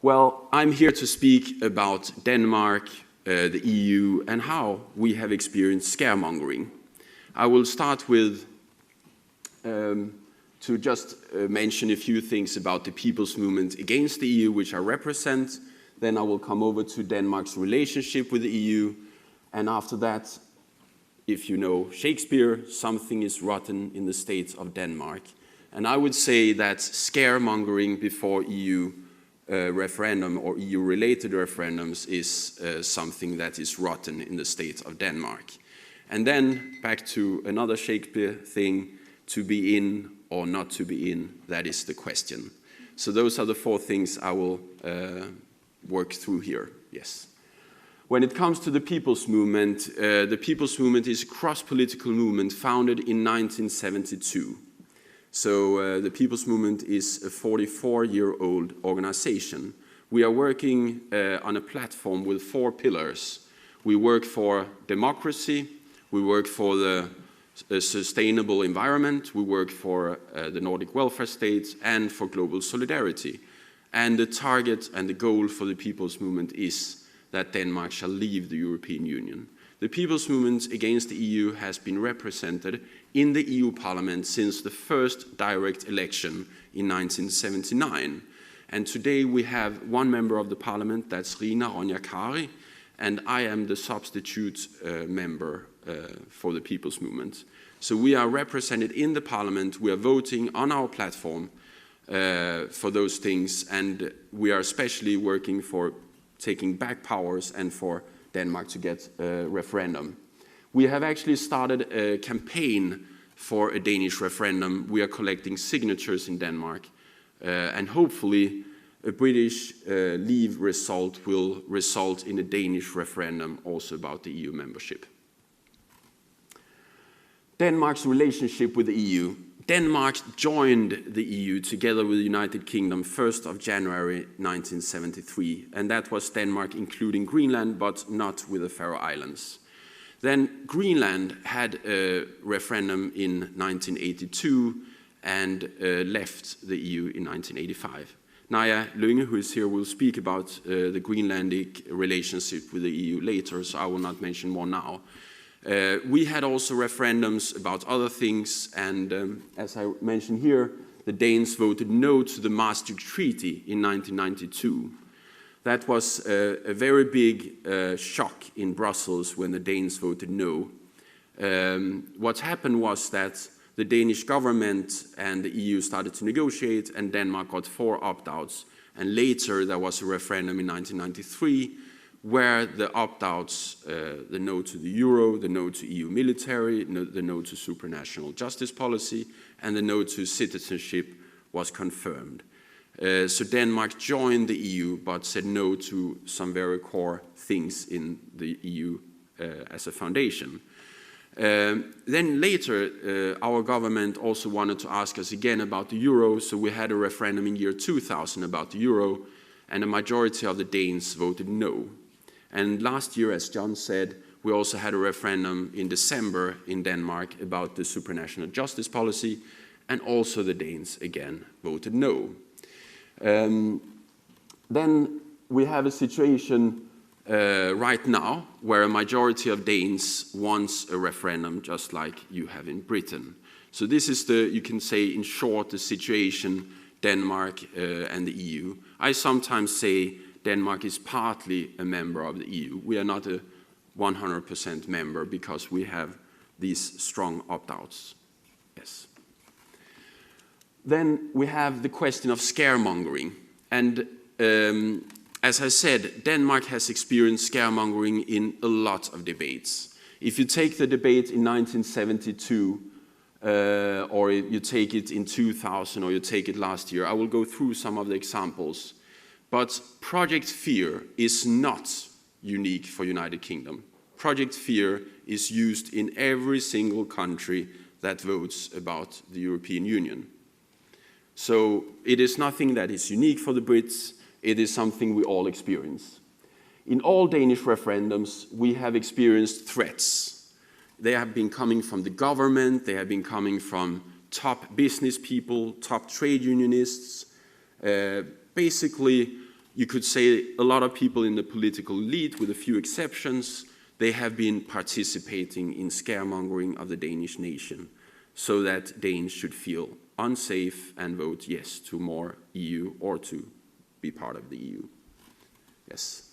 Well, I'm here to speak about Denmark, the EU, and how we have experienced scaremongering. I will start with to just mention a few things about the people's movement against the EU, which I represent. Then I will come over to Denmark's relationship with the EU. And after that, if you know Shakespeare, something is rotten in the state of Denmark. And I would say that scaremongering before EU referendum or EU-related referendums is something that is rotten in the state of Denmark. And then back to another Shakespeare thing, to be in or not to be in, that is the question. So those are the four things I will work through here, yes. When it comes to the people's movement is a cross-political movement founded in 1972. So the People's Movement is a 44-year-old organization. We are working on a platform with 4 pillars. We work for democracy, we work for the sustainable environment, we work for the Nordic welfare state, and for global solidarity. And the target and the goal for the People's Movement is that Denmark shall leave the European Union. The People's Movement against the EU has been represented in the EU Parliament since the first direct election in 1979. And today we have one member of the Parliament, that's Ragnarok, and I am the substitute member for the People's Movement. So we are represented in the Parliament, we are voting on our platform for those things, and we are especially working for taking back powers and for Denmark to get a referendum. We have actually started a campaign for a Danish referendum. We are collecting signatures in Denmark, and hopefully a British leave result will result in a Danish referendum also about the EU membership. Denmark's relationship with the EU. Denmark joined the EU together with the United Kingdom 1st of January 1973, and that was Denmark including Greenland, but not with the Faroe Islands. Then Greenland had a referendum in 1982 and left the EU in 1985. Naja Lynge, who is here, will speak about the Greenlandic relationship with the EU later, so I will not mention more now. We had also referendums about other things, and as I mentioned here, the Danes voted no to the Maastricht Treaty in 1992. That was a very big shock in Brussels when the Danes voted no. What happened was that the Danish government and the EU started to negotiate, and Denmark got 4 opt-outs. And later there was a referendum in 1993 where the opt-outs, the no to the euro, the no to EU military, the no to supranational justice policy, and the no to citizenship was confirmed. So Denmark joined the EU but said no to some very core things in the EU as a foundation. Then later our government also wanted to ask us again about the euro, so we had a referendum in year 2000 about the euro, and a majority of the Danes voted no. And last year, as John said, we also had a referendum in December in Denmark about the supranational justice policy, and also the Danes again voted no. Then we have a situation right now where a majority of Danes wants a referendum just like you have in Britain. So this is you can say in short, the situation Denmark and the EU. I sometimes say Denmark is partly a member of the EU. We are not a 100% member because we have these strong opt-outs. Yes. Then we have the question of scaremongering. And as I said, Denmark has experienced scaremongering in a lot of debates. If you take the debate in 1972, or you take it in 2000, or you take it last year, I will go through some of the examples. But Project Fear is not unique for United Kingdom. Project Fear is used in every single country that votes about the European Union. So it is nothing that is unique for the Brits, it is something we all experience. In all Danish referendums, we have experienced threats. They have been coming from the government, they have been coming from top business people, top trade unionists, basically you could say a lot of people in the political elite, with a few exceptions, they have been participating in scaremongering of the Danish nation so that Danes should feel unsafe and vote yes to more EU or to be part of the EU. Yes.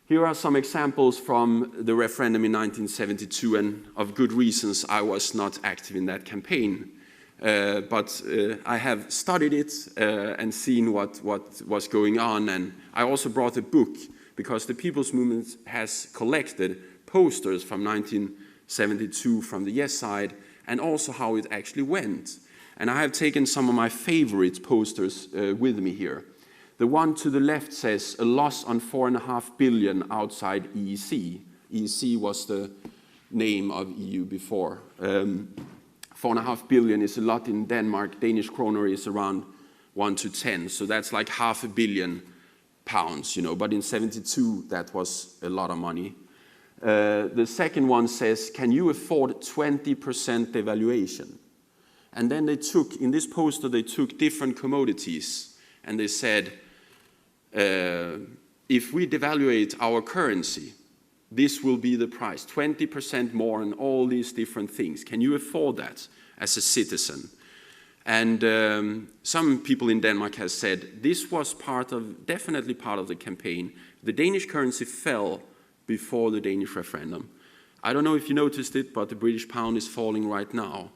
Here are some examples from the referendum in 1972, and of good reasons I was not active in that campaign. But I have studied it and seen what was going on, and I also brought a book because the People's Movement has collected posters from 1972 from the yes side and also how it actually went. And I have taken some of my favorite posters with me here. The one to the left says, a loss on 4.5 billion outside EEC. EEC was the name of EU before. 4.5 billion is a lot in Denmark. Danish kroner is around 1 to 10, so that's like £500 million, you know, but in 72 that was a lot of money. The second one says, can you afford 20% devaluation? And then they took, in this poster, they took different commodities and they said, if we devaluate our currency, this will be the price, 20% more on all these different things. Can you afford that as a citizen? And some people in Denmark have said this was definitely part of the campaign. The Danish currency fell before the Danish referendum. I don't know if you noticed it, but the British pound is falling right now.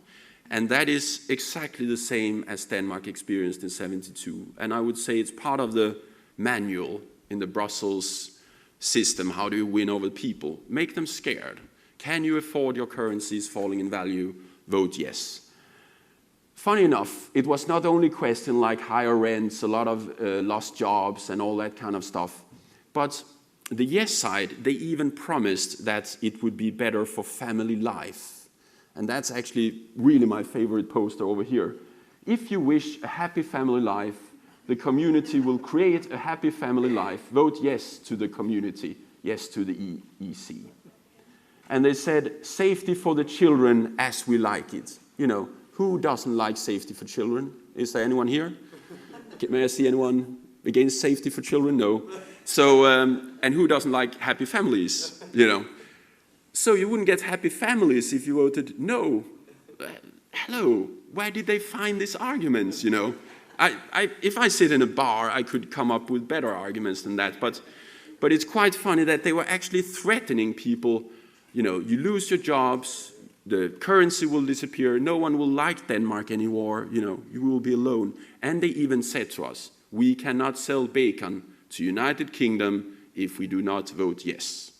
And that is exactly the same as Denmark experienced in 72. And I would say it's part of the manual in the Brussels system. How do you win over people? Make them scared. Can you afford your currencies falling in value? Vote yes. Funny enough, it was not only question like higher rents, a lot of lost jobs and all that kind of stuff, but the yes side, they even promised that it would be better for family life. And that's actually really my favorite poster over here. If you wish a happy family life, the community will create a happy family life. Vote yes to the community, yes to the EEC. And they said, safety for the children as we like it. You know, who doesn't like safety for children? Is there anyone here? May I see anyone against safety for children? No. So, and who doesn't like happy families, you know? So you wouldn't get happy families if you voted no. Hello, where did they find these arguments, you know? If I sit in a bar, I could come up with better arguments than that, but it's quite funny that they were actually threatening people, you know, you lose your jobs, the currency will disappear, no one will like Denmark anymore, you know, you will be alone. And they even said to us, we cannot sell bacon to United Kingdom if we do not vote yes.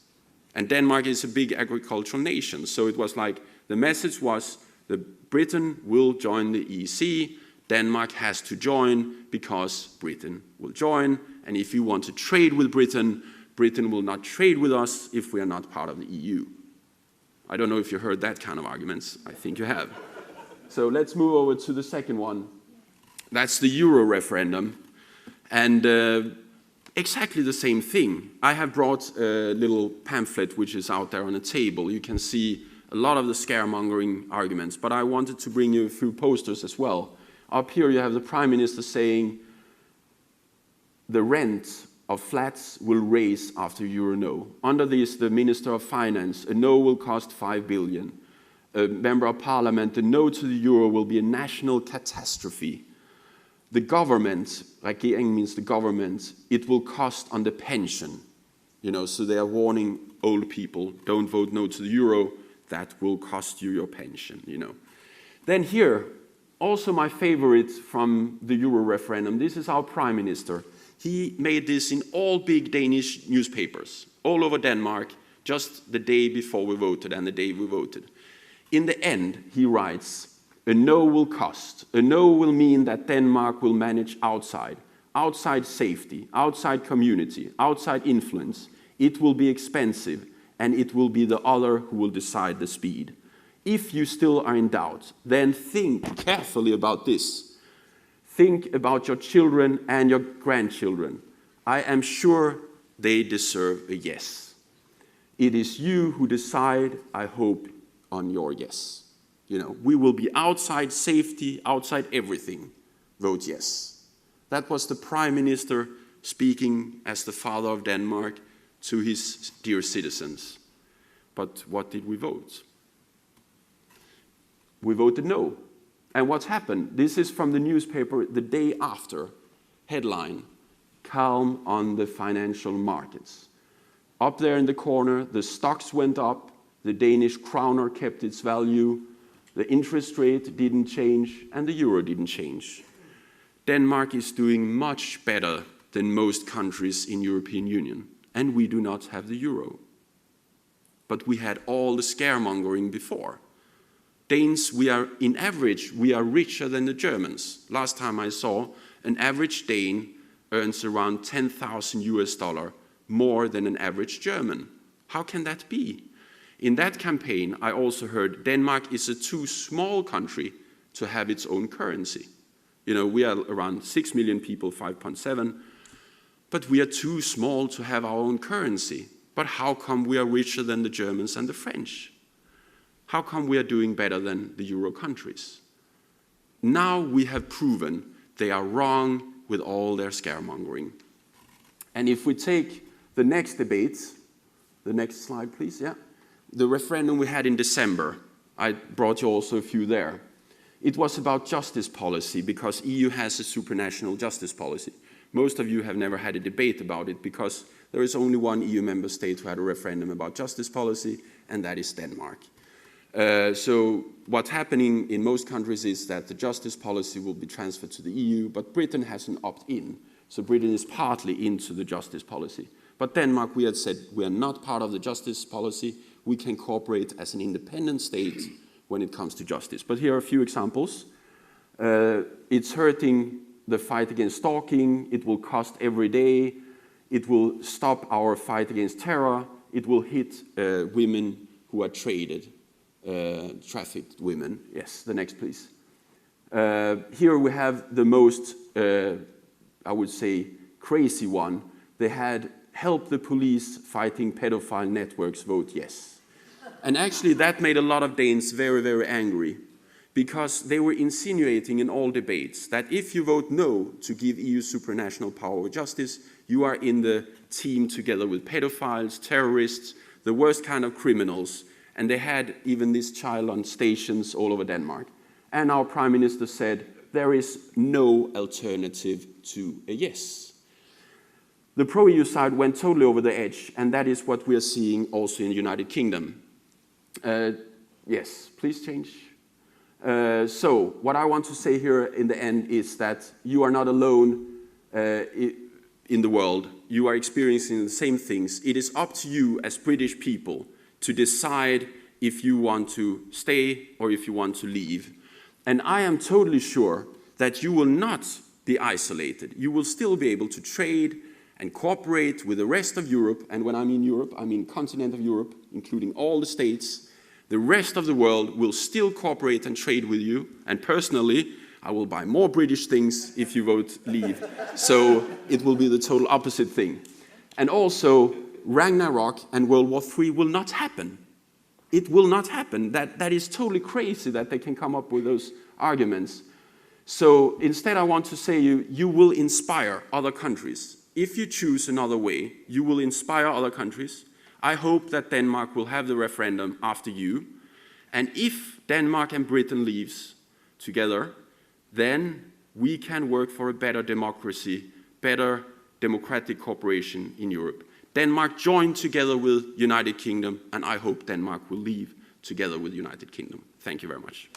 And Denmark is a big agricultural nation, so it was like, the message was that Britain will join the EEC, Denmark has to join because Britain will join, and if you want to trade with Britain, Britain will not trade with us if we are not part of the EU. I don't know if you heard that kind of arguments. I think you have. So let's move over to the second one. That's the Euro referendum. And exactly the same thing. I have brought a little pamphlet which is out there on a table. You can see a lot of the scaremongering arguments, but I wanted to bring you a few posters as well. Up here you have the Prime Minister saying the rent of flats will raise after Euro no. Under this, the Minister of Finance, a no will cost 5 billion. A Member of Parliament, the no to the Euro will be a national catastrophe. The government, Regering means the government, it will cost on the pension. You know, so they are warning old people, don't vote no to the Euro, that will cost you your pension, you know. Then here, also my favorite from the Euro referendum, this is our Prime Minister. He made this in all big Danish newspapers, all over Denmark, just the day before we voted and the day we voted. In the end, he writes, a no will cost. A no will mean that Denmark will manage outside safety, outside community, outside influence. It will be expensive, and it will be the other who will decide the speed. If you still are in doubt, then think carefully about this. Think about your children and your grandchildren. I am sure they deserve a yes. It is you who decide, I hope, on your yes. You know, we will be outside safety, outside everything. Vote yes. That was the Prime Minister speaking as the father of Denmark to his dear citizens. But what did we vote? We voted no. And what's happened? This is from the newspaper the day after. Headline, calm on the financial markets. Up there in the corner, the stocks went up, the Danish kroner kept its value, the interest rate didn't change, and the euro didn't change. Denmark is doing much better than most countries in European Union, and we do not have the euro. But we had all the scaremongering before. Danes, in average, we are richer than the Germans. Last time I saw, an average Dane earns around $10,000 more than an average German. How can that be? In that campaign, I also heard Denmark is a too small country to have its own currency. You know, we are around 6 million people, 5.7, but we are too small to have our own currency. But how come we are richer than the Germans and the French? How come we are doing better than the Euro countries? Now we have proven they are wrong with all their scaremongering. And if we take the next debate, the next slide please, yeah. The referendum we had in December, I brought you also a few there. It was about justice policy because EU has a supranational justice policy. Most of you have never had a debate about it because there is only one EU member state who had a referendum about justice policy, and that is Denmark. So what's happening in most countries is that the justice policy will be transferred to the EU, but Britain has an opt-in. So Britain is partly into the justice policy. But Denmark, we had said, we are not part of the justice policy. We can cooperate as an independent state when it comes to justice. But here are a few examples. It's hurting the fight against stalking. It will cost every day. It will stop our fight against terror. It will hit women who are traded. Trafficked women. Yes, the next please. Here we have the most, I would say, crazy one. They had help the police fighting pedophile networks vote yes. And actually that made a lot of Danes very, very angry because they were insinuating in all debates that if you vote no to give EU supranational power of justice, you are in the team together with pedophiles, terrorists, the worst kind of criminals. And they had even this child on stations all over Denmark. And our Prime Minister said, there is no alternative to a yes. The pro-EU side went totally over the edge, and that is what we are seeing also in the United Kingdom. Yes, please change. So, what I want to say here in the end is that you are not alone in the world. You are experiencing the same things. It is up to you as British people to decide if you want to stay or if you want to leave. And I am totally sure that you will not be isolated. You will still be able to trade and cooperate with the rest of Europe. And when I mean Europe, I mean continent of Europe, including all the states. The rest of the world will still cooperate and trade with you. And personally, I will buy more British things if you vote leave. So it will be the total opposite thing. And also, Ragnarok and World War III will not happen. It will not happen. That is totally crazy that they can come up with those arguments. So instead I want to say you will inspire other countries. If you choose another way, you will inspire other countries. I hope that Denmark will have the referendum after you. And if Denmark and Britain leaves together, then we can work for a better democracy, better democratic cooperation in Europe. Denmark joined together with United Kingdom, and I hope Denmark will leave together with United Kingdom. Thank you very much.